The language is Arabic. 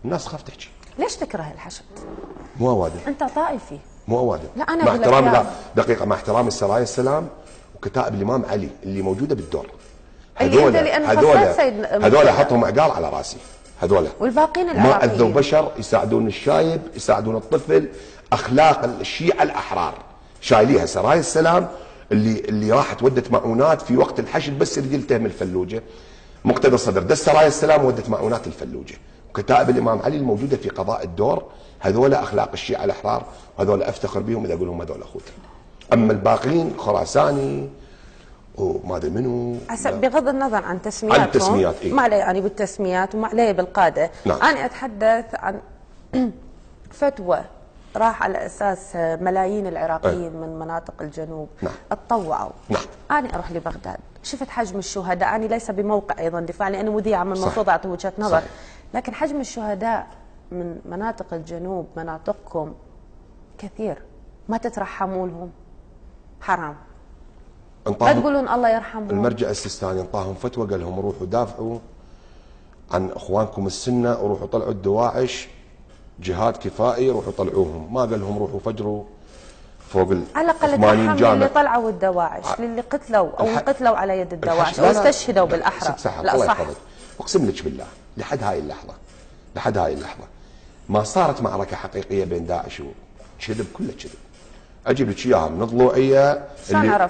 الناس تخاف تحكي. ليش تكره الحشد؟ مو اوادم. انت طائفي. مو اوادم. لا انا مع اقول احترامي، لا لك دقيقه، مع احترامي السرايا السلام وكتائب الامام علي اللي موجوده بالدور، هذول حطهم عقال على راسي، هذول والباقين ما اذوا بشر، يساعدون الشايب، يساعدون الطفل، اخلاق الشيعه الاحرار شايليها سرايا السلام اللي راحت ودت مؤونات في وقت الحشد بس يريد يلتهم الفلوجه. مقتدى الصدر دس سرايا السلام ودت مؤونات الفلوجه، وكتائب الامام علي الموجوده في قضاء الدور هذول اخلاق الشيعه الاحرار، وهذول افتخر بهم اذا اقول لهم هذول اخوتي. اما الباقين خراساني وما ادري منو، بغض النظر عن تسمياتهم، عن التسميات إيه؟ ما علي يعني بالتسميات وما علي بالقاده. نعم. انا اتحدث عن فتوى راح على اساس ملايين العراقيين من مناطق الجنوب نعم. اتطوعوا. نعم. انا اروح لبغداد، شفت حجم الشهداء، انا ليس بموقع ايضا دفاع لاني مذيعه من المفروض اعطي وجهه نظر، صحيح. لكن حجم الشهداء من مناطق الجنوب مناطقكم كثير، ما تترحموا لهم؟ حرام. لا تقولون الله يرحمهم. المرجع السيستاني انطاهم فتوى قال لهم روحوا دافعوا عن اخوانكم السنه وروحوا طلعوا الدواعش، جهاد كفائي روحوا طلعوهم، ما قال لهم روحوا فجروا فوق ال 80 جامع. على الاقل ترحم للي طلعوا الدواعش، للي قتلوا او انقتلوا على يد الدواعش او استشهدوا بالاحرى. لا صح، اقسم لك بالله لحد هاي اللحظه، لحد هاي اللحظه ما صارت معركه حقيقيه بين داعش وكذب، كله كذب. اجيب لك اياها من الضلوعيه شلون عرفت؟